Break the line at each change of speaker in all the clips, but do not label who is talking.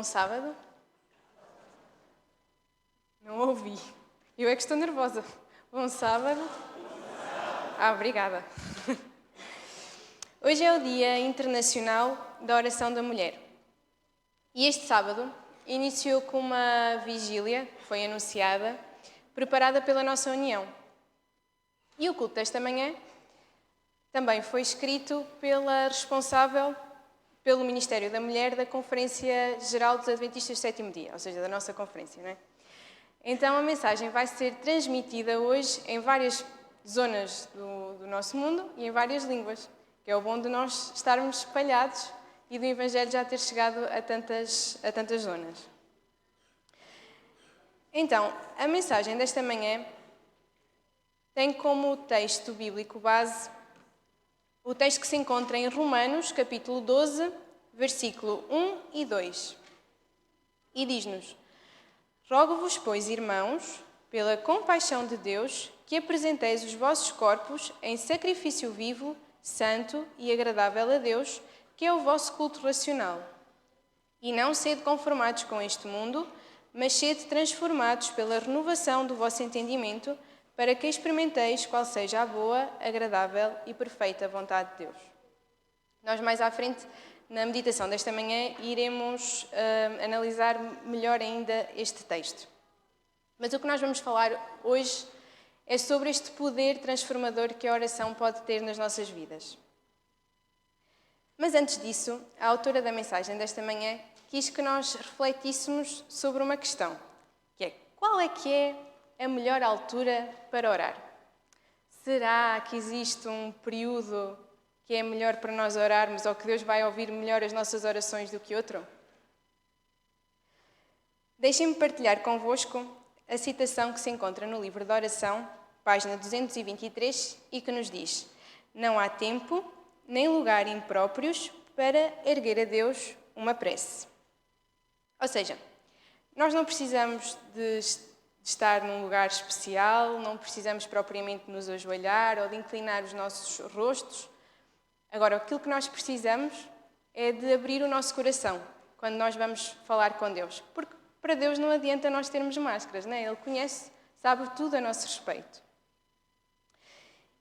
Bom sábado. Não ouvi. Eu é que estou nervosa. Bom sábado. Obrigada. Hoje é o Dia Internacional da Oração da Mulher. E este sábado iniciou com uma vigília, que foi anunciada, preparada pela nossa União. E o culto desta manhã também foi escrito pela responsável pelo Ministério da Mulher da Conferência Geral dos Adventistas do Sétimo Dia, ou seja, da nossa conferência, não é? Então a mensagem vai ser transmitida hoje em várias zonas do nosso mundo e em várias línguas, que é o bom de nós estarmos espalhados e do Evangelho já ter chegado a tantas zonas. Então, a mensagem desta manhã tem como texto bíblico base o texto que se encontra em Romanos, capítulo 12, versículo 1 e 2. E diz-nos: Rogo-vos, pois, irmãos, pela compaixão de Deus, que apresenteis os vossos corpos em sacrifício vivo, santo e agradável a Deus, que é o vosso culto racional. E não sede conformados com este mundo, mas sede transformados pela renovação do vosso entendimento, para que experimenteis qual seja a boa, agradável e perfeita vontade de Deus. Nós mais à frente, na meditação desta manhã, iremos analisar melhor ainda este texto. Mas o que nós vamos falar hoje é sobre este poder transformador que a oração pode ter nas nossas vidas. Mas antes disso, a autora da mensagem desta manhã quis que nós refletíssemos sobre uma questão, que é: qual é que é a melhor altura para orar? Será que existe um período que é melhor para nós orarmos, ou que Deus vai ouvir melhor as nossas orações do que outro? Deixem-me partilhar convosco a citação que se encontra no livro de oração, página 223, e que nos diz: Não há tempo nem lugar impróprios para erguer a Deus uma prece. Ou seja, nós não precisamos de estar num lugar especial, não precisamos propriamente nos ajoelhar ou de inclinar os nossos rostos. Agora, aquilo que nós precisamos é de abrir o nosso coração quando nós vamos falar com Deus. Porque para Deus não adianta nós termos máscaras, não é? Ele conhece, sabe tudo a nosso respeito.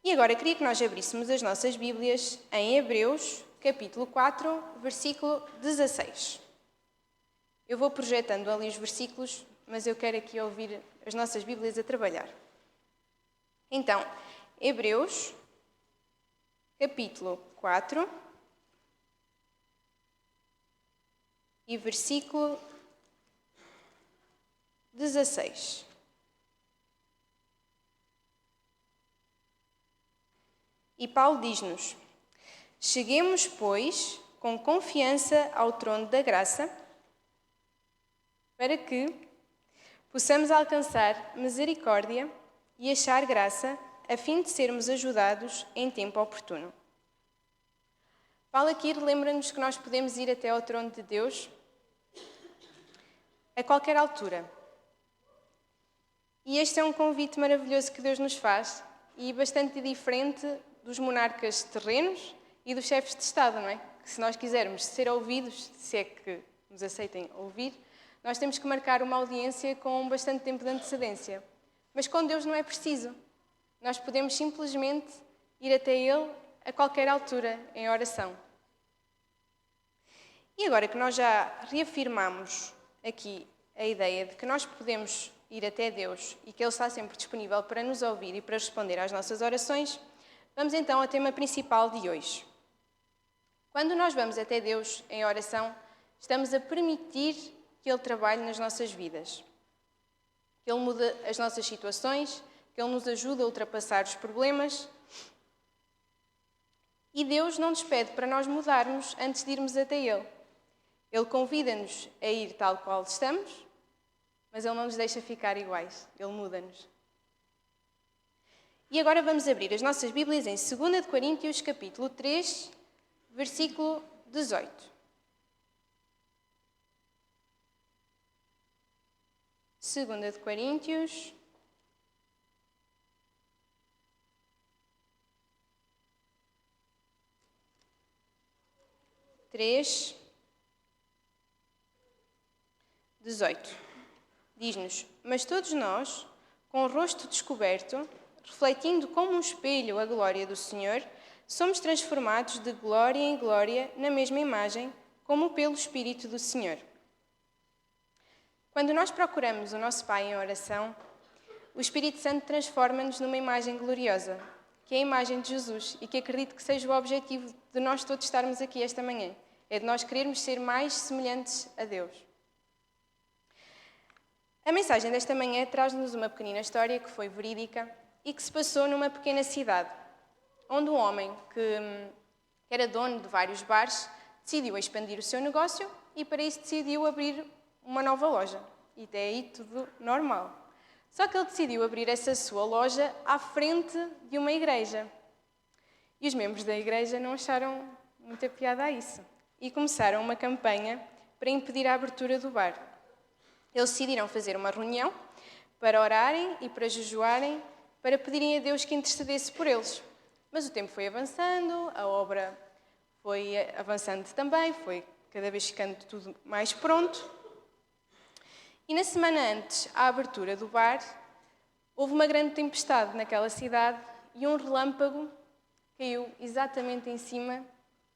E agora queria que nós abríssemos as nossas Bíblias em Hebreus, capítulo 4, versículo 16. Eu vou projetando ali os versículos, mas eu quero aqui ouvir as nossas Bíblias a trabalhar. Então, Hebreus, capítulo 4, e versículo 16. E Paulo diz-nos: Cheguemos, pois, com confiança ao trono da graça, para que possamos alcançar misericórdia e achar graça, a fim de sermos ajudados em tempo oportuno. Paulo aqui lembra-nos que nós podemos ir até ao trono de Deus a qualquer altura. E este é um convite maravilhoso que Deus nos faz e bastante diferente dos monarcas terrenos e dos chefes de Estado, não é? Que se nós quisermos ser ouvidos, se é que nos aceitem ouvir, nós temos que marcar uma audiência com bastante tempo de antecedência. Mas com Deus não é preciso. Nós podemos simplesmente ir até Ele a qualquer altura, em oração. E agora que nós já reafirmamos aqui a ideia de que nós podemos ir até Deus e que Ele está sempre disponível para nos ouvir e para responder às nossas orações, vamos então ao tema principal de hoje. Quando nós vamos até Deus em oração, estamos a permitir que Ele trabalhe nas nossas vidas, que Ele mude as nossas situações, que Ele nos ajude a ultrapassar os problemas. E Deus não nos pede para nós mudarmos antes de irmos até Ele. Ele convida-nos a ir tal qual estamos, mas Ele não nos deixa ficar iguais. Ele muda-nos. E agora vamos abrir as nossas Bíblias em 2 Coríntios, capítulo 3, versículo 18. 2 Coríntios, três, 18. Diz-nos: mas todos nós, com o rosto descoberto, refletindo como um espelho a glória do Senhor, somos transformados de glória em glória na mesma imagem, como pelo Espírito do Senhor. Quando nós procuramos o nosso Pai em oração, o Espírito Santo transforma-nos numa imagem gloriosa, que é a imagem de Jesus, e que acredito que seja o objetivo de nós todos estarmos aqui esta manhã. É de nós querermos ser mais semelhantes a Deus. A mensagem desta manhã traz-nos uma pequenina história que foi verídica e que se passou numa pequena cidade, onde um homem que era dono de vários bares decidiu expandir o seu negócio e para isso decidiu abrir uma nova loja. E até aí tudo normal. Só que ele decidiu abrir essa sua loja à frente de uma igreja. E os membros da igreja não acharam muita piada a isso. E começaram uma campanha para impedir a abertura do bar. Eles decidiram fazer uma reunião para orarem e para jejuarem, para pedirem a Deus que intercedesse por eles. Mas o tempo foi avançando, a obra foi avançando também, foi cada vez ficando tudo mais pronto. E na semana antes à abertura do bar, houve uma grande tempestade naquela cidade e um relâmpago caiu exatamente em cima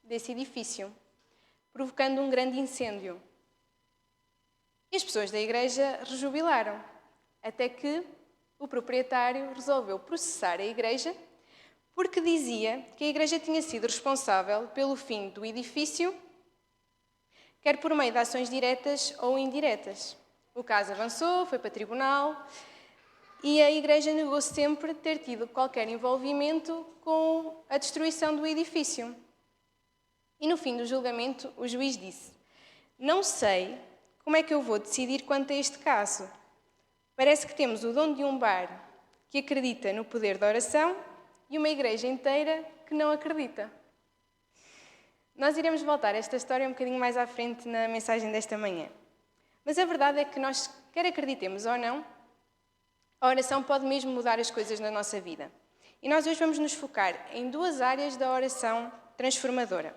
desse edifício, provocando um grande incêndio. E as pessoas da igreja rejubilaram, até que o proprietário resolveu processar a igreja porque dizia que a igreja tinha sido responsável pelo fim do edifício, quer por meio de ações diretas ou indiretas. O caso avançou, foi para tribunal e a igreja negou sempre ter tido qualquer envolvimento com a destruição do edifício. E no fim do julgamento, o juiz disse: não sei como é que eu vou decidir quanto a este caso. Parece que temos o dono de um bar que acredita no poder da oração e uma igreja inteira que não acredita. Nós iremos voltar a esta história um bocadinho mais à frente na mensagem desta manhã. Mas a verdade é que nós, quer acreditemos ou não, a oração pode mesmo mudar as coisas na nossa vida. E nós hoje vamos nos focar em duas áreas da oração transformadora.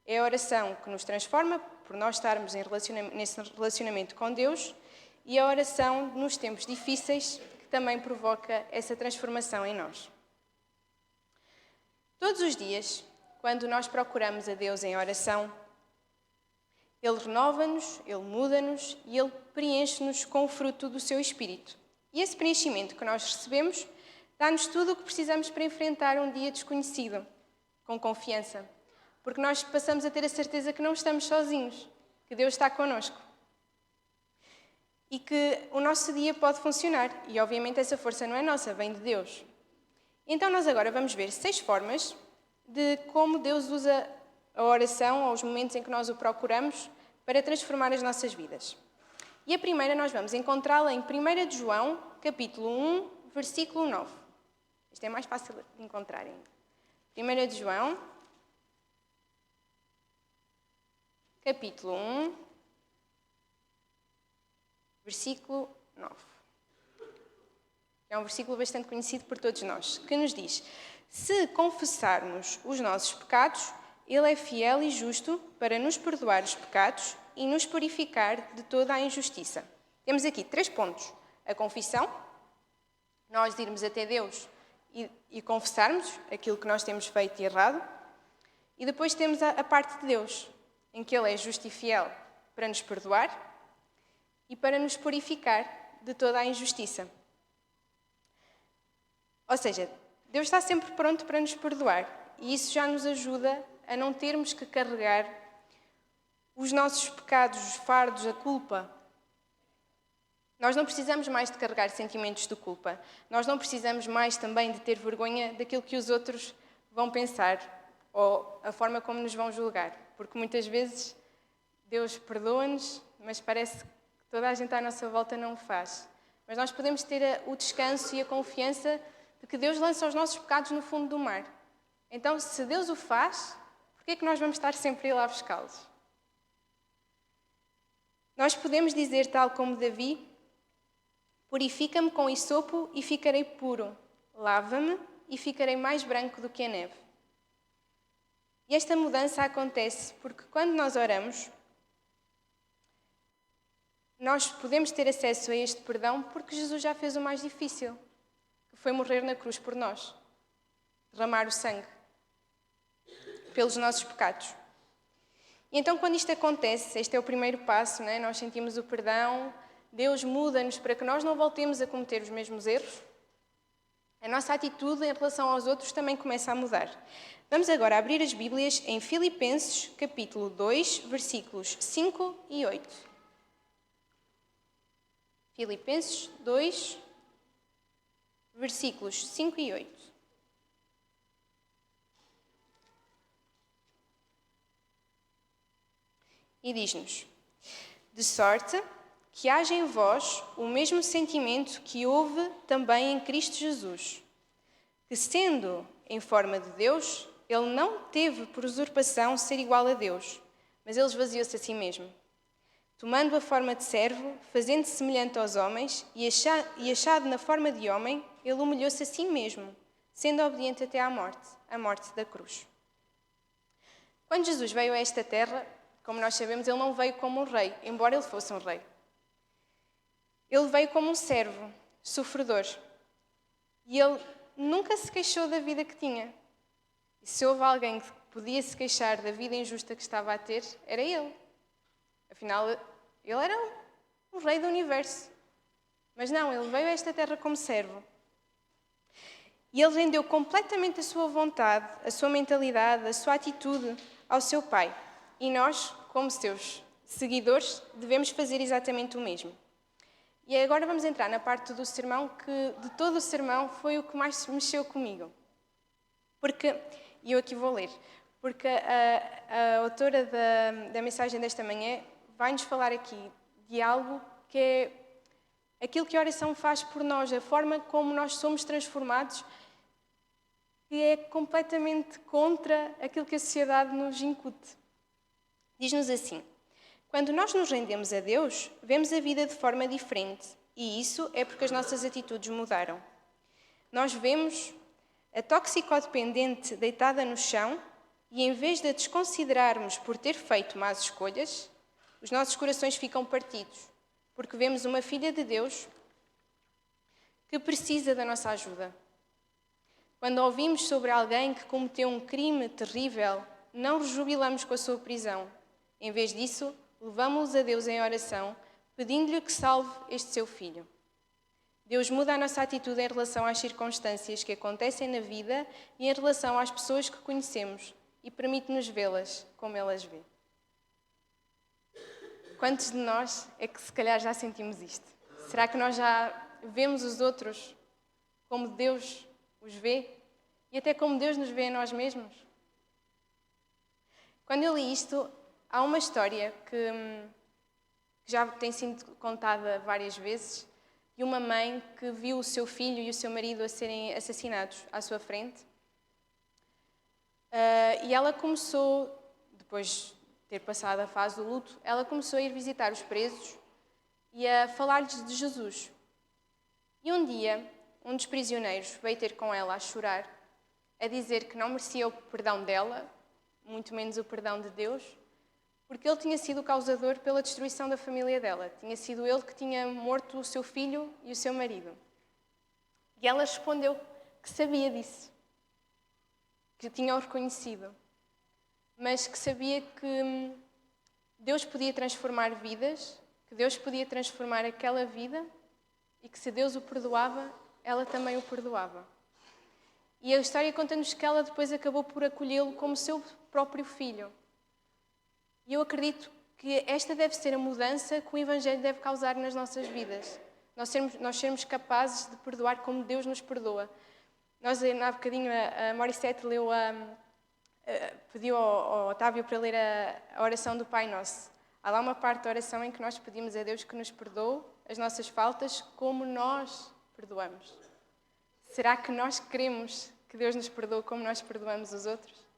É a oração que nos transforma, por nós estarmos nesse relacionamento com Deus, e a oração nos tempos difíceis, que também provoca essa transformação em nós. Todos os dias, quando nós procuramos a Deus em oração, Ele renova-nos, Ele muda-nos e Ele preenche-nos com o fruto do seu Espírito. E esse preenchimento que nós recebemos dá-nos tudo o que precisamos para enfrentar um dia desconhecido, com confiança. Porque nós passamos a ter a certeza que não estamos sozinhos, que Deus está connosco. E que o nosso dia pode funcionar. E obviamente essa força não é nossa, vem de Deus. Então nós agora vamos ver 6 formas de como Deus usa a oração, ou os momentos em que nós o procuramos, para transformar as nossas vidas. E a primeira nós vamos encontrá-la em 1 de João, capítulo 1, versículo 9. Isto é mais fácil de encontrar ainda. 1 de João, capítulo 1, versículo 9. É um versículo bastante conhecido por todos nós, que nos diz: se confessarmos os nossos pecados, Ele é fiel e justo para nos perdoar os pecados e nos purificar de toda a injustiça. Temos aqui 3 pontos. A confissão, nós irmos até Deus e confessarmos aquilo que nós temos feito e errado. E depois temos a parte de Deus, em que Ele é justo e fiel para nos perdoar e para nos purificar de toda a injustiça. Ou seja, Deus está sempre pronto para nos perdoar e isso já nos ajuda a não termos que carregar os nossos pecados, os fardos, a culpa. Nós não precisamos mais de carregar sentimentos de culpa. Nós não precisamos mais também de ter vergonha daquilo que os outros vão pensar ou a forma como nos vão julgar. Porque muitas vezes Deus perdoa-nos, mas parece que toda a gente à nossa volta não o faz. Mas nós podemos ter o descanso e a confiança de que Deus lança os nossos pecados no fundo do mar. Então, se Deus o faz, por que é que nós vamos estar sempre a ir lá buscá-los? Nós podemos dizer, tal como Davi: purifica-me com hisopo e ficarei puro. Lava-me e ficarei mais branco do que a neve. E esta mudança acontece porque quando nós oramos, nós podemos ter acesso a este perdão porque Jesus já fez o mais difícil, que foi morrer na cruz por nós, derramar o sangue pelos nossos pecados. E então, quando isto acontece, este é o primeiro passo, não é? Nós sentimos o perdão, Deus muda-nos para que nós não voltemos a cometer os mesmos erros. A nossa atitude em relação aos outros também começa a mudar. Vamos agora abrir as Bíblias em Filipenses, capítulo 2, versículos 5 e 8. Filipenses 2, versículos 5 e 8. E diz-nos: de sorte que haja em vós o mesmo sentimento que houve também em Cristo Jesus, que, sendo em forma de Deus, ele não teve por usurpação ser igual a Deus, mas ele esvaziou-se a si mesmo, tomando a forma de servo, fazendo-se semelhante aos homens, e achado na forma de homem, ele humilhou-se a si mesmo, sendo obediente até à morte da cruz. Quando Jesus veio a esta terra, como nós sabemos, ele não veio como um rei, embora ele fosse um rei. Ele veio como um servo, sofredor. E ele nunca se queixou da vida que tinha. E se houve alguém que podia se queixar da vida injusta que estava a ter, era ele. Afinal, ele era o rei do universo. Mas não, ele veio a esta terra como servo. E ele rendeu completamente a sua vontade, a sua mentalidade, a sua atitude ao seu Pai. E nós, como seus seguidores, devemos fazer exatamente o mesmo. E agora vamos entrar na parte do sermão que, de todo o sermão, foi o que mais mexeu comigo. E eu aqui vou ler, porque a autora da mensagem desta manhã vai-nos falar aqui de algo que é aquilo que a oração faz por nós, a forma como nós somos transformados, que é completamente contra aquilo que a sociedade nos incute. Diz-nos assim: quando nós nos rendemos a Deus, vemos a vida de forma diferente, e isso é porque as nossas atitudes mudaram. Nós vemos a toxicodependente deitada no chão e, em vez de a desconsiderarmos por ter feito más escolhas, os nossos corações ficam partidos, porque vemos uma filha de Deus que precisa da nossa ajuda. Quando ouvimos sobre alguém que cometeu um crime terrível, não rejubilamos com a sua prisão. Em vez disso, levamos-os a Deus em oração, pedindo-lhe que salve este seu filho. Deus muda a nossa atitude em relação às circunstâncias que acontecem na vida e em relação às pessoas que conhecemos e permite-nos vê-las como Ele as vê. Quantos de nós é que se calhar já sentimos isto? Será que nós já vemos os outros como Deus os vê e até como Deus nos vê a nós mesmos? Quando eu li isto, há uma história que já tem sido contada várias vezes, de uma mãe que viu o seu filho e o seu marido a serem assassinados à sua frente. E ela começou, depois de ter passado a fase do luto, ela começou a ir visitar os presos e a falar-lhes de Jesus. E um dia, um dos prisioneiros veio ter com ela a chorar, a dizer que não merecia o perdão dela, muito menos o perdão de Deus, porque ele tinha sido o causador pela destruição da família dela. Tinha sido ele que tinha morto o seu filho e o seu marido. E ela respondeu que sabia disso, que tinha o reconhecido, mas que sabia que Deus podia transformar vidas, que Deus podia transformar aquela vida e que se Deus o perdoava, ela também o perdoava. E a história conta-nos que ela depois acabou por acolhê-lo como seu próprio filho. E eu acredito que esta deve ser a mudança que o Evangelho deve causar nas nossas vidas. Nós sermos capazes de perdoar como Deus nos perdoa. Há bocadinho, a Morissette pediu ao Otávio para ler a oração do Pai Nosso. Há lá uma parte da oração em que nós pedimos a Deus que nos perdoe as nossas faltas como nós perdoamos. Será que nós queremos que Deus nos perdoe como nós perdoamos os outros?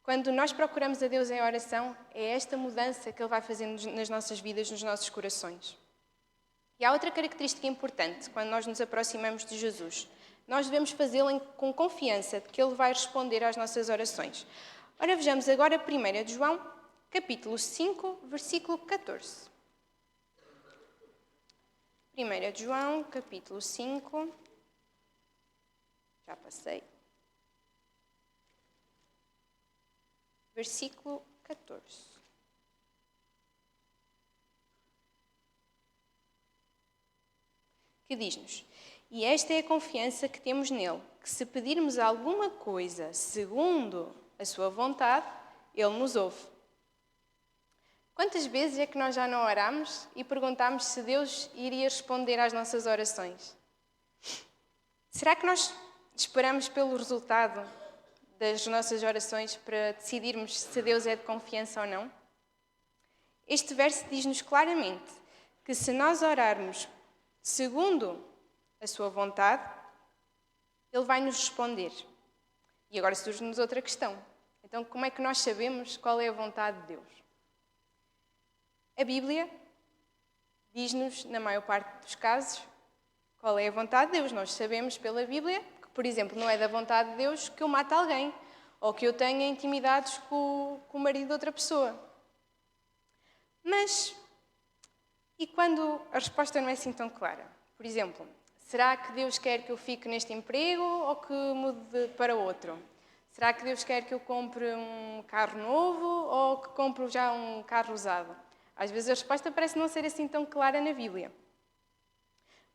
Quando nós procuramos a Deus em oração, é esta mudança que Ele vai fazendo nas nossas vidas, nos nossos corações. E há outra característica importante quando nós nos aproximamos de Jesus. Nós devemos fazê-lo com confiança de que Ele vai responder às nossas orações. Ora, vejamos agora 1 de João, capítulo 5, versículo 14. 1 de João, capítulo 5, já passei, versículo 14. Que diz-nos: E esta é a confiança que temos nele, que se pedirmos alguma coisa segundo a sua vontade, ele nos ouve. Quantas vezes é que nós já não oramos e perguntámos se Deus iria responder às nossas orações? Será que nós esperamos pelo resultado das nossas orações para decidirmos se Deus é de confiança ou não? Este verso diz-nos claramente que se nós orarmos segundo a sua vontade, Ele vai nos responder. E agora surge-nos outra questão. Então, como é que nós sabemos qual é a vontade de Deus? A Bíblia diz-nos, na maior parte dos casos, qual é a vontade de Deus. Nós sabemos pela Bíblia que, por exemplo, não é da vontade de Deus que eu mate alguém ou que eu tenha intimidades com o marido de outra pessoa. Mas, e quando a resposta não é assim tão clara? Por exemplo, será que Deus quer que eu fique neste emprego ou que mude para outro? Será que Deus quer que eu compre um carro novo ou que compre já um carro usado? Às vezes a resposta parece não ser assim tão clara na Bíblia.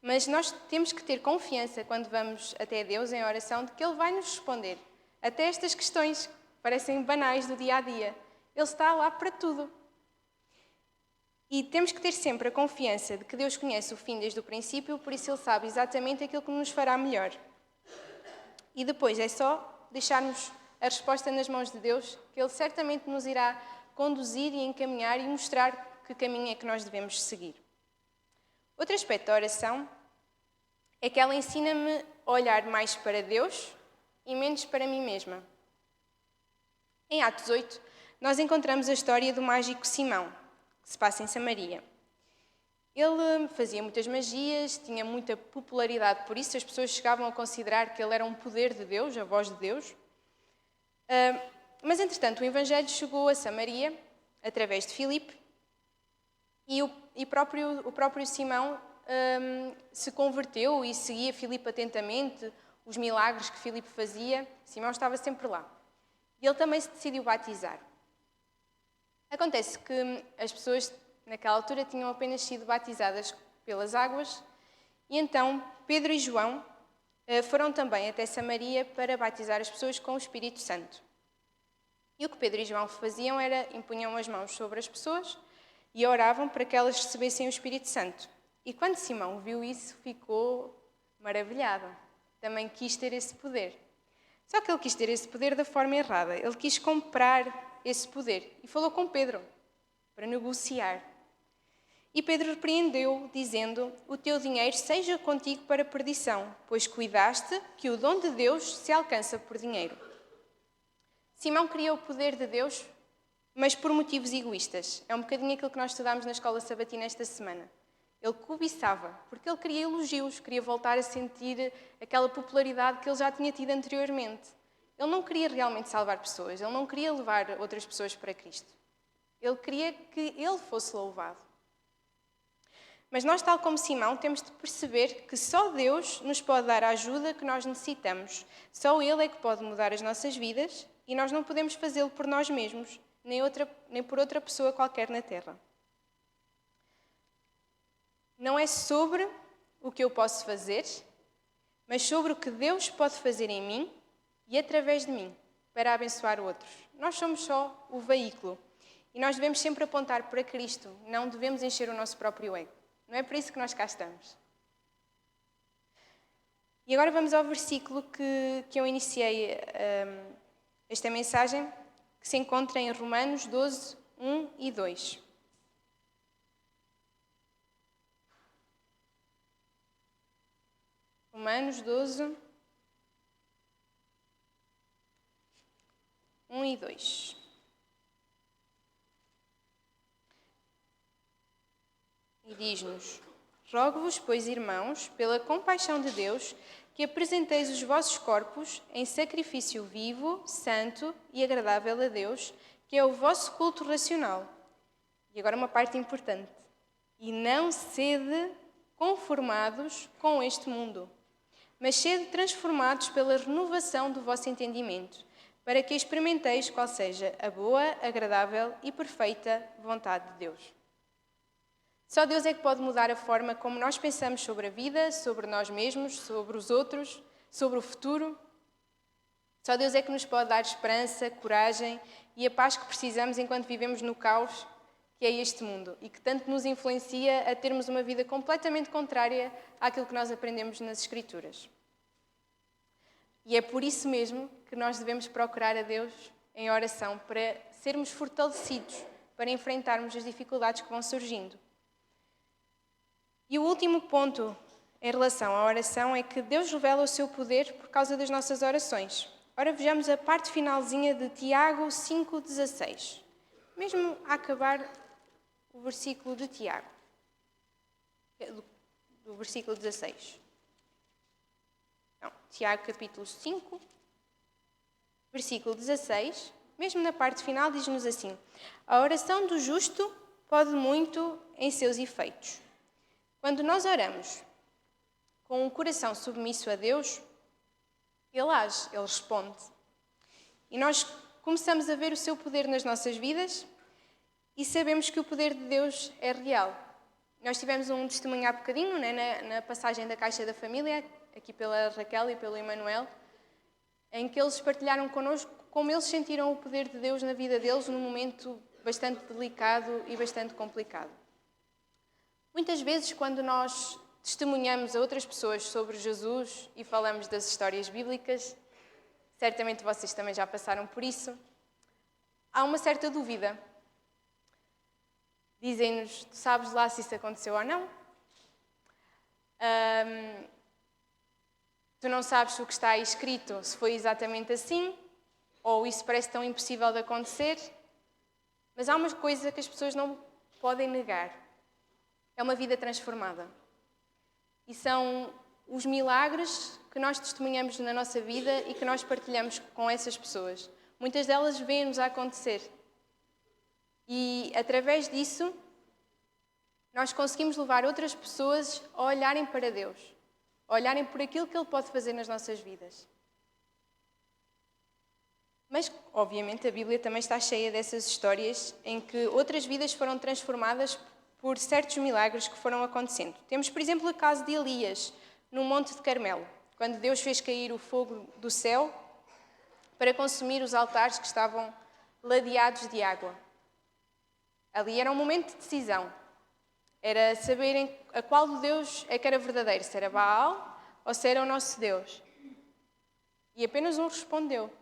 Mas nós temos que ter confiança quando vamos até Deus em oração de que Ele vai nos responder. Até estas questões que parecem banais do dia a dia. Ele está lá para tudo. E temos que ter sempre a confiança de que Deus conhece o fim desde o princípio, por isso Ele sabe exatamente aquilo que nos fará melhor. E depois é só deixarmos a resposta nas mãos de Deus, que Ele certamente nos irá conduzir e encaminhar e mostrar que caminho é que nós devemos seguir. Outro aspecto da oração é que ela ensina-me a olhar mais para Deus e menos para mim mesma. Em Atos 8, nós encontramos a história do mágico Simão, que se passa em Samaria. Ele fazia muitas magias, tinha muita popularidade, por isso as pessoas chegavam a considerar que ele era um poder de Deus, a voz de Deus. Mas, entretanto, o Evangelho chegou a Samaria, através de Filipe, e o próprio Simão se converteu e seguia Filipe atentamente, os milagres que Filipe fazia. Simão estava sempre lá. E ele também se decidiu batizar. Acontece que as pessoas, naquela altura, tinham apenas sido batizadas pelas águas, e então Pedro e João foram também até Samaria para batizar as pessoas com o Espírito Santo. E o que Pedro e João faziam era impunham as mãos sobre as pessoas e oravam para que elas recebessem o Espírito Santo. E quando Simão viu isso, ficou maravilhado. Também quis ter esse poder. Só que ele quis ter esse poder da forma errada. Ele quis comprar esse poder e falou com Pedro para negociar. E Pedro repreendeu, dizendo: o teu dinheiro seja contigo para perdição, pois cuidaste que o dom de Deus se alcança por dinheiro. Simão queria o poder de Deus, mas por motivos egoístas. É um bocadinho aquilo que nós estudámos na escola sabatina esta semana. Ele cobiçava, porque ele queria elogios, queria voltar a sentir aquela popularidade que ele já tinha tido anteriormente. Ele não queria realmente salvar pessoas, ele não queria levar outras pessoas para Cristo. Ele queria que ele fosse louvado. Mas nós, tal como Simão, temos de perceber que só Deus nos pode dar a ajuda que nós necessitamos. Só Ele é que pode mudar as nossas vidas e nós não podemos fazê-lo por nós mesmos, nem por outra pessoa qualquer na Terra. Não é sobre o que eu posso fazer, mas sobre o que Deus pode fazer em mim e através de mim, para abençoar outros. Nós somos só o veículo e nós devemos sempre apontar para Cristo, não devemos encher o nosso próprio ego. Não é por isso que nós cá estamos. E agora vamos ao versículo que eu iniciei esta mensagem, que se encontra em Romanos 12, 1 e 2. Romanos 12, 1 e 2. E diz-nos: rogo-vos, pois, irmãos, pela compaixão de Deus, que apresenteis os vossos corpos em sacrifício vivo, santo e agradável a Deus, que é o vosso culto racional. E agora uma parte importante. E não sede conformados com este mundo, mas sede transformados pela renovação do vosso entendimento, para que experimenteis qual seja a boa, agradável e perfeita vontade de Deus. Só Deus é que pode mudar a forma como nós pensamos sobre a vida, sobre nós mesmos, sobre os outros, sobre o futuro. Só Deus é que nos pode dar esperança, coragem e a paz que precisamos enquanto vivemos no caos que é este mundo e que tanto nos influencia a termos uma vida completamente contrária àquilo que nós aprendemos nas Escrituras. E é por isso mesmo que nós devemos procurar a Deus em oração para sermos fortalecidos, para enfrentarmos as dificuldades que vão surgindo. E o último ponto em relação à oração é que Deus revela o seu poder por causa das nossas orações. Ora, vejamos a parte finalzinha de Tiago 5,16. Mesmo a acabar o versículo de Tiago, do versículo 16. Não, Tiago capítulo 5, versículo 16, mesmo na parte final, diz-nos assim: a oração do justo pode muito em seus efeitos. Quando nós oramos com um coração submisso a Deus, Ele age, Ele responde. E nós começamos a ver o seu poder nas nossas vidas e sabemos que o poder de Deus é real. Nós tivemos um testemunho há bocadinho, né, na passagem da Caixa da Família, aqui pela Raquel e pelo Emanuel, em que eles partilharam connosco como eles sentiram o poder de Deus na vida deles num momento bastante delicado e bastante complicado. Muitas vezes, quando nós testemunhamos a outras pessoas sobre Jesus e falamos das histórias bíblicas, certamente vocês também já passaram por isso, há uma certa dúvida. Dizem-nos, tu sabes lá se isso aconteceu ou não? Tu não sabes se o que está aí escrito, se foi exatamente assim, ou isso parece tão impossível de acontecer. Mas há uma coisa que as pessoas não podem negar. É uma vida transformada. E são os milagres que nós testemunhamos na nossa vida e que nós partilhamos com essas pessoas. Muitas delas vêm-nos a acontecer. E, através disso, nós conseguimos levar outras pessoas a olharem para Deus, a olharem por aquilo que Ele pode fazer nas nossas vidas. Mas, obviamente, a Bíblia também está cheia dessas histórias em que outras vidas foram transformadas por certos milagres que foram acontecendo. Temos, por exemplo, o caso de Elias, no Monte de Carmelo, quando Deus fez cair o fogo do céu para consumir os altares que estavam ladeados de água. Ali era um momento de decisão. Era saberem a qual de Deus é que era verdadeiro, se era Baal ou se era o nosso Deus. E apenas um respondeu.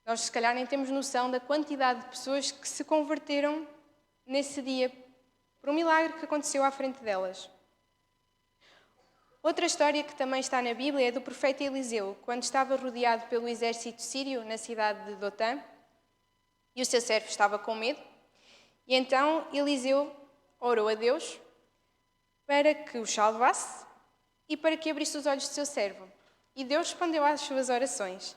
Nós, se calhar, nem temos noção da quantidade de pessoas que se converteram nesse dia por um milagre que aconteceu à frente delas. Outra história que também está na Bíblia é do profeta Eliseu, quando estava rodeado pelo exército sírio na cidade de Dotã, e o seu servo estava com medo. E então Eliseu orou a Deus para que o salvasse e para que abrisse os olhos do seu servo. E Deus respondeu às suas orações.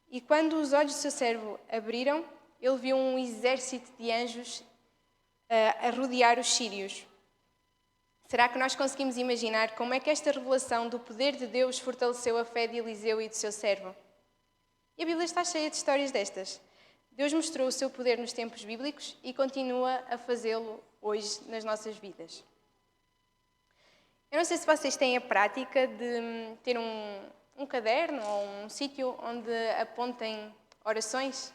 E quando os olhos do seu servo abriram, ele viu um exército de anjos a rodear os sírios. Será que nós conseguimos imaginar como é que esta revelação do poder de Deus fortaleceu a fé de Eliseu e do seu servo? E a Bíblia está cheia de histórias destas. Deus mostrou o seu poder nos tempos bíblicos e continua a fazê-lo hoje nas nossas vidas. Eu não sei se vocês têm a prática de ter um caderno ou um sítio onde apontem orações.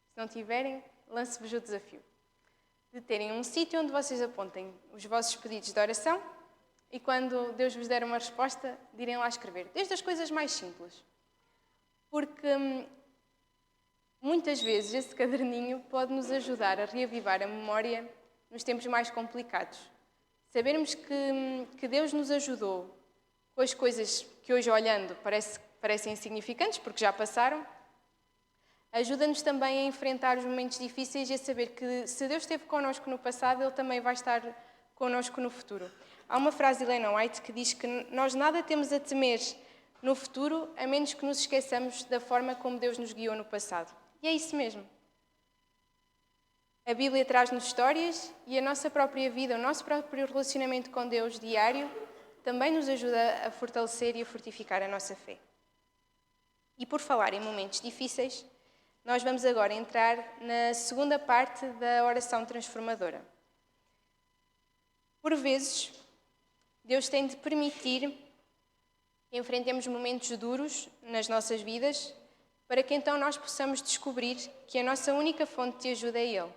Se não tiverem, lance-vos o desafio de terem um sítio onde vocês apontem os vossos pedidos de oração e quando Deus vos der uma resposta, direm lá escrever. Desde as coisas mais simples. Porque muitas vezes esse caderninho pode nos ajudar a reavivar a memória nos tempos mais complicados. Sabermos que Deus nos ajudou com as coisas que hoje olhando parecem insignificantes, porque já passaram, ajuda-nos também a enfrentar os momentos difíceis e a saber que se Deus esteve connosco no passado, Ele também vai estar connosco no futuro. Há uma frase de Ellen White que diz que nós nada temos a temer no futuro, a menos que nos esqueçamos da forma como Deus nos guiou no passado. E é isso mesmo. A Bíblia traz-nos histórias e a nossa própria vida, o nosso próprio relacionamento com Deus diário, também nos ajuda a fortalecer e a fortificar a nossa fé. E por falar em momentos difíceis, nós vamos agora entrar na segunda parte da oração transformadora. Por vezes, Deus tem de permitir que enfrentemos momentos duros nas nossas vidas, para que então nós possamos descobrir que a nossa única fonte de ajuda é Ele.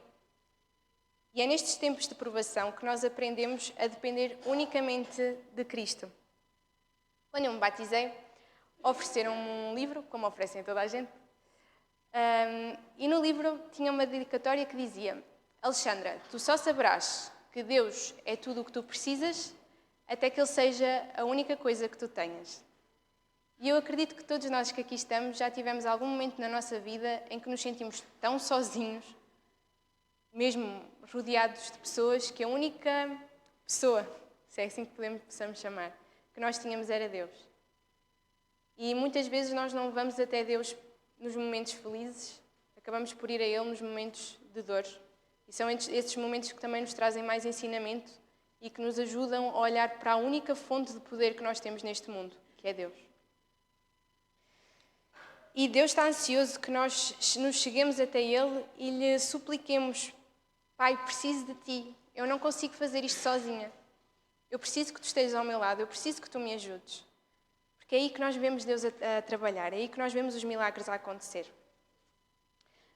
E é nestes tempos de provação que nós aprendemos a depender unicamente de Cristo. Quando eu me batizei, ofereceram-me um livro, como oferecem a toda a gente, e no livro tinha uma dedicatória que dizia: Alexandra, tu só saberás que Deus é tudo o que tu precisas até que Ele seja a única coisa que tu tenhas. E eu acredito que todos nós que aqui estamos já tivemos algum momento na nossa vida em que nos sentimos tão sozinhos, mesmo rodeados de pessoas, que a única pessoa, se é assim que possamos chamar, que nós tínhamos era Deus. E muitas vezes nós não vamos até Deus nos momentos felizes, acabamos por ir a Ele nos momentos de dor. E são esses momentos que também nos trazem mais ensinamento e que nos ajudam a olhar para a única fonte de poder que nós temos neste mundo, que é Deus. E Deus está ansioso que nós nos cheguemos até Ele e lhe supliquemos: Pai, preciso de Ti, eu não consigo fazer isto sozinha. Eu preciso que Tu estejas ao meu lado, eu preciso que Tu me ajudes. Porque é aí que nós vemos Deus a trabalhar, é aí que nós vemos os milagres a acontecer.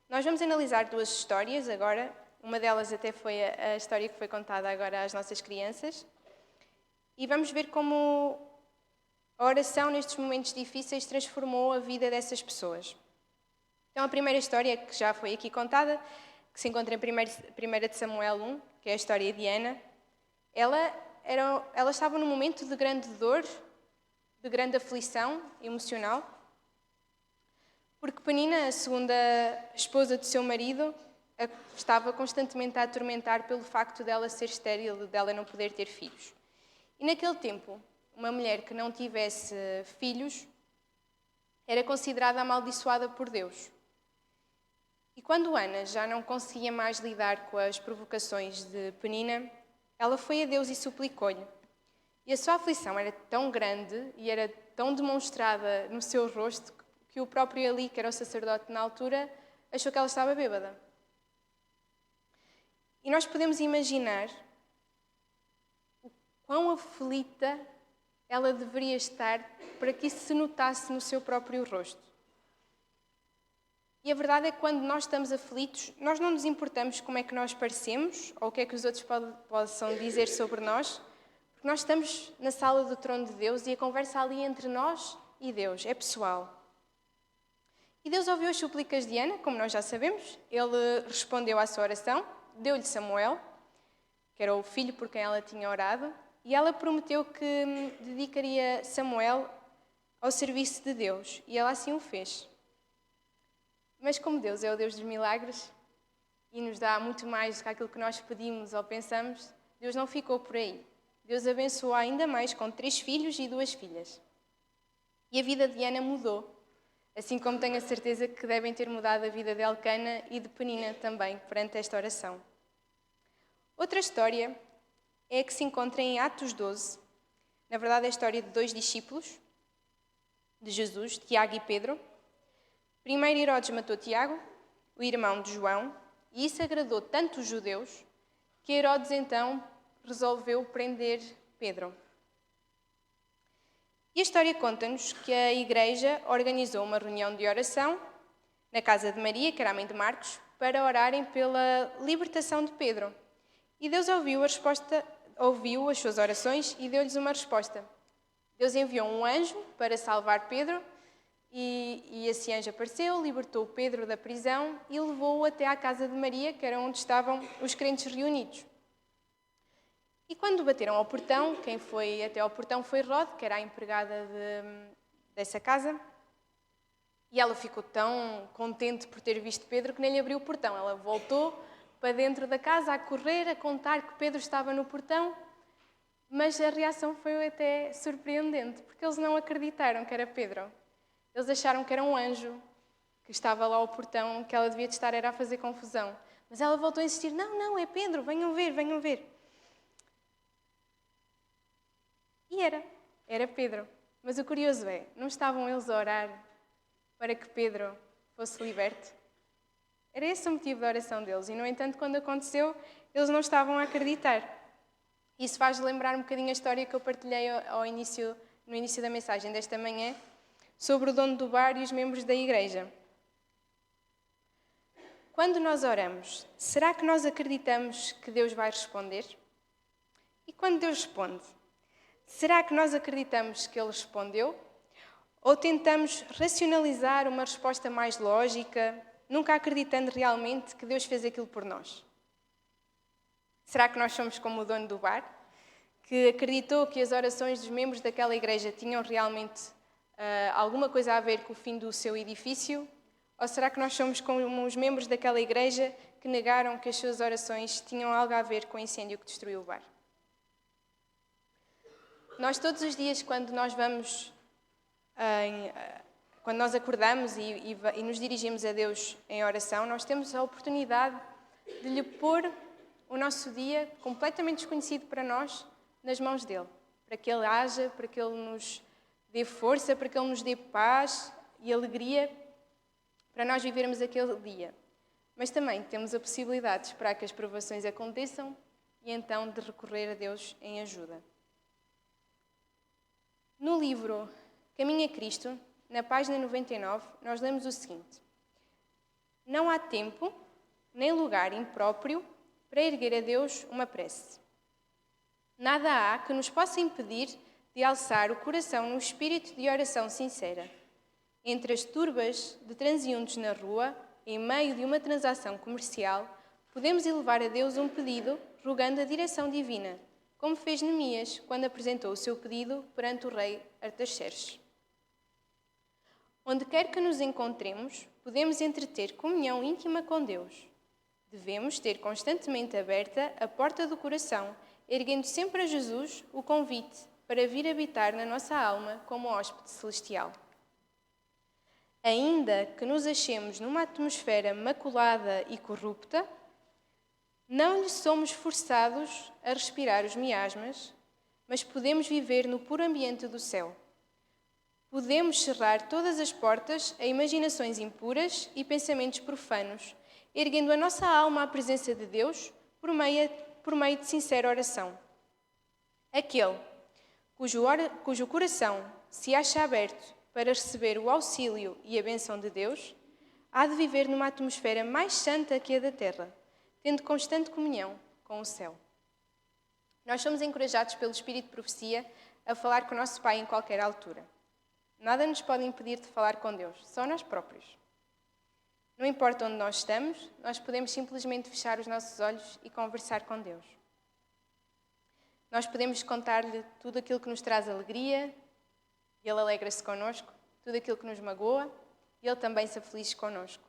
Nós vamos analisar duas histórias agora. Uma delas até foi a história que foi contada agora às nossas crianças. E vamos ver como a oração nestes momentos difíceis transformou a vida dessas pessoas. Então a primeira história, que já foi aqui contada, que se encontra em 1 de Samuel 1, que é a história de Ana, ela estava num momento de grande dor, de grande aflição emocional, porque Penina, a segunda esposa do seu marido, estava constantemente a atormentar pelo facto dela ser estéril, dela não poder ter filhos. E naquele tempo, uma mulher que não tivesse filhos era considerada amaldiçoada por Deus. E quando Ana já não conseguia mais lidar com as provocações de Penina, ela foi a Deus e suplicou-lhe. E a sua aflição era tão grande e era tão demonstrada no seu rosto que o próprio Eli, que era o sacerdote na altura, achou que ela estava bêbada. E nós podemos imaginar o quão aflita ela deveria estar para que isso se notasse no seu próprio rosto. E a verdade é que quando nós estamos aflitos, nós não nos importamos como é que nós parecemos ou o que é que os outros possam dizer sobre nós, porque nós estamos na sala do trono de Deus e a conversa ali entre nós e Deus é pessoal. E Deus ouviu as súplicas de Ana, como nós já sabemos. Ele respondeu à sua oração, deu-lhe Samuel, que era o filho por quem ela tinha orado, e ela prometeu que dedicaria Samuel ao serviço de Deus, e ela assim o fez. Mas como Deus é o Deus dos milagres e nos dá muito mais do que aquilo que nós pedimos ou pensamos, Deus não ficou por aí. Deus abençoou ainda mais com 3 filhos e 2 filhas. E a vida de Ana mudou, assim como tenho a certeza que devem ter mudado a vida de Elcana e de Penina também, perante esta oração. Outra história é a que se encontra em Atos 12. Na verdade, é a história de 2 discípulos de Jesus, Tiago e Pedro. Primeiro Herodes matou Tiago, o irmão de João, e isso agradou tanto os judeus que Herodes então resolveu prender Pedro. E a história conta-nos que a igreja organizou uma reunião de oração na casa de Maria, que era a mãe de Marcos, para orarem pela libertação de Pedro. E Deus ouviu as suas orações e deu-lhes uma resposta. Deus enviou um anjo para salvar Pedro e esse anjo apareceu, libertou Pedro da prisão e levou-o até à casa de Maria, que era onde estavam os crentes reunidos. E quando bateram ao portão, quem foi até ao portão foi Rode, que era a empregada dessa casa, e ela ficou tão contente por ter visto Pedro que nem lhe abriu o portão. Ela voltou para dentro da casa a correr, a contar que Pedro estava no portão, mas a reação foi até surpreendente, porque eles não acreditaram que era Pedro. Eles acharam que era um anjo que estava lá ao portão, que ela devia de estar era a fazer confusão. Mas ela voltou a insistir, não, é Pedro, venham ver. E era Pedro. Mas o curioso é, não estavam eles a orar para que Pedro fosse liberto? Era esse o motivo da oração deles. E, no entanto, quando aconteceu, eles não estavam a acreditar. Isso faz lembrar um bocadinho a história que eu partilhei no início da mensagem desta manhã, sobre o dono do bar e os membros da igreja. Quando nós oramos, será que nós acreditamos que Deus vai responder? E quando Deus responde, será que nós acreditamos que Ele respondeu? Ou tentamos racionalizar uma resposta mais lógica, nunca acreditando realmente que Deus fez aquilo por nós? Será que nós somos como o dono do bar, que acreditou que as orações dos membros daquela igreja tinham realmente alguma coisa a ver com o fim do seu edifício? Ou será que nós somos como os membros daquela igreja que negaram que as suas orações tinham algo a ver com o incêndio que destruiu o bar? Nós todos os dias, quando nós acordamos e nos dirigimos a Deus em oração, nós temos a oportunidade de lhe pôr o nosso dia, completamente desconhecido para nós, nas mãos dele. Para que ele haja, para que ele nos dê força, para que ele nos dê paz e alegria para nós vivermos aquele dia. Mas também temos a possibilidade de esperar que as provações aconteçam e então de recorrer a Deus em ajuda. No livro Caminho a Cristo, na página 99, nós lemos o seguinte: não há tempo nem lugar impróprio para erguer a Deus uma prece. Nada há que nos possa impedir de alçar o coração no espírito de oração sincera. Entre as turbas de transeuntes na rua, em meio de uma transação comercial, podemos elevar a Deus um pedido, rogando a direção divina, como fez Neemias quando apresentou o seu pedido perante o rei Artaxerxes. Onde quer que nos encontremos, podemos entreter comunhão íntima com Deus. Devemos ter constantemente aberta a porta do coração, erguendo sempre a Jesus o convite para vir habitar na nossa alma como hóspede celestial. Ainda que nos achemos numa atmosfera maculada e corrupta, não lhe somos forçados a respirar os miasmas, mas podemos viver no puro ambiente do céu. Podemos cerrar todas as portas a imaginações impuras e pensamentos profanos, erguendo a nossa alma à presença de Deus por meio de sincera oração. Aquele cujo coração se acha aberto para receber o auxílio e a bênção de Deus, há de viver numa atmosfera mais santa que a da terra, tendo constante comunhão com o céu. Nós somos encorajados pelo Espírito de Profecia a falar com o nosso Pai em qualquer altura. Nada nos pode impedir de falar com Deus, só nós próprios. Não importa onde nós estamos, nós podemos simplesmente fechar os nossos olhos e conversar com Deus. Nós podemos contar-lhe tudo aquilo que nos traz alegria, e Ele alegra-se connosco, tudo aquilo que nos magoa, e Ele também se aflige connosco.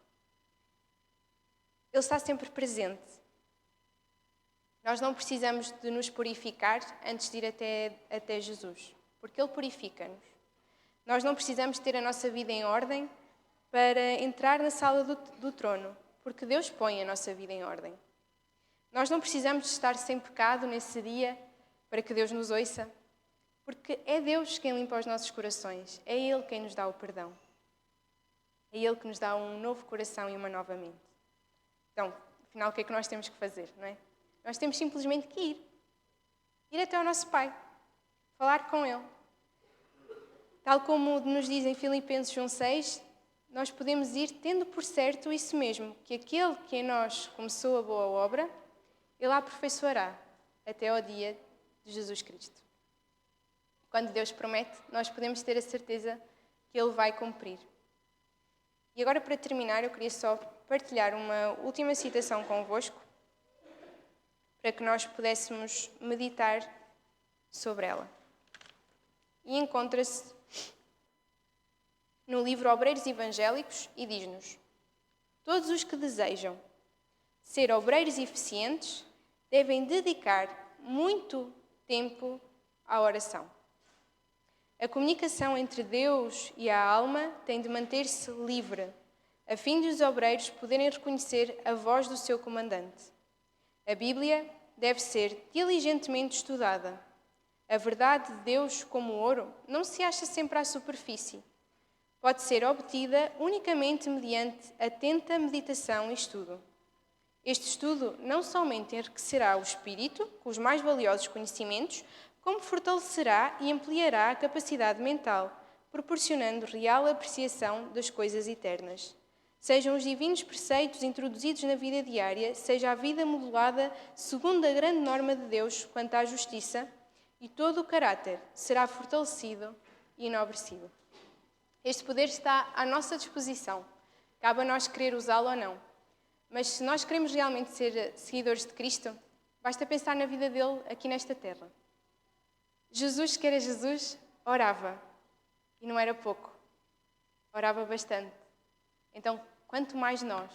Ele está sempre presente. Nós não precisamos de nos purificar antes de ir até Jesus, porque Ele purifica-nos. Nós não precisamos ter a nossa vida em ordem para entrar na sala do trono, porque Deus põe a nossa vida em ordem. Nós não precisamos de estar sem pecado nesse dia para que Deus nos ouça, porque é Deus quem limpa os nossos corações, é Ele quem nos dá o perdão. É Ele que nos dá um novo coração e uma nova mente. Então, afinal, o que é que nós temos que fazer, não é? Nós temos simplesmente que ir até ao nosso Pai, falar com Ele. Tal como nos diz em Filipenses 1,6, nós podemos ir tendo por certo isso mesmo, que aquele que em nós começou a boa obra, Ele a aperfeiçoará até ao dia de Jesus Cristo. Quando Deus promete, nós podemos ter a certeza que Ele vai cumprir. E agora, para terminar, eu queria só partilhar uma última citação convosco, para que nós pudéssemos meditar sobre ela. E encontra-se no livro Obreiros Evangélicos e diz-nos: todos os que desejam ser obreiros eficientes devem dedicar muito tempo à oração. A comunicação entre Deus e a alma tem de manter-se livre, a fim de os obreiros poderem reconhecer a voz do seu comandante. A Bíblia deve ser diligentemente estudada. A verdade de Deus, como ouro, não se acha sempre à superfície. Pode ser obtida unicamente mediante atenta meditação e estudo. Este estudo não somente enriquecerá o espírito com os mais valiosos conhecimentos, como fortalecerá e ampliará a capacidade mental, proporcionando real apreciação das coisas eternas. Sejam os divinos preceitos introduzidos na vida diária, seja a vida modelada segundo a grande norma de Deus quanto à justiça, e todo o caráter será fortalecido e enobrecido. Este poder está à nossa disposição. Cabe a nós querer usá-lo ou não. Mas se nós queremos realmente ser seguidores de Cristo, basta pensar na vida dele aqui nesta terra. Jesus, que era Jesus, orava. E não era pouco. Orava bastante. Então, quanto mais nós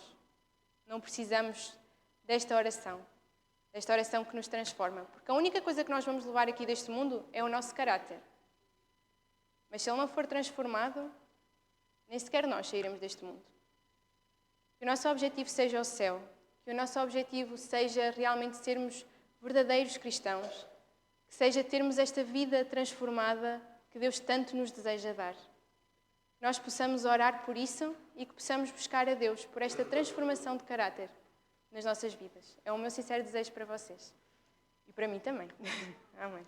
não precisamos desta oração que nos transforma. Porque a única coisa que nós vamos levar aqui deste mundo é o nosso caráter. Mas se ele não for transformado, nem sequer nós sairemos deste mundo. Que o nosso objetivo seja o céu. Que o nosso objetivo seja realmente sermos verdadeiros cristãos. Que seja termos esta vida transformada que Deus tanto nos deseja dar. Que nós possamos orar por isso e que possamos buscar a Deus por esta transformação de caráter nas nossas vidas. É o meu sincero desejo para vocês. E para mim também. Amém.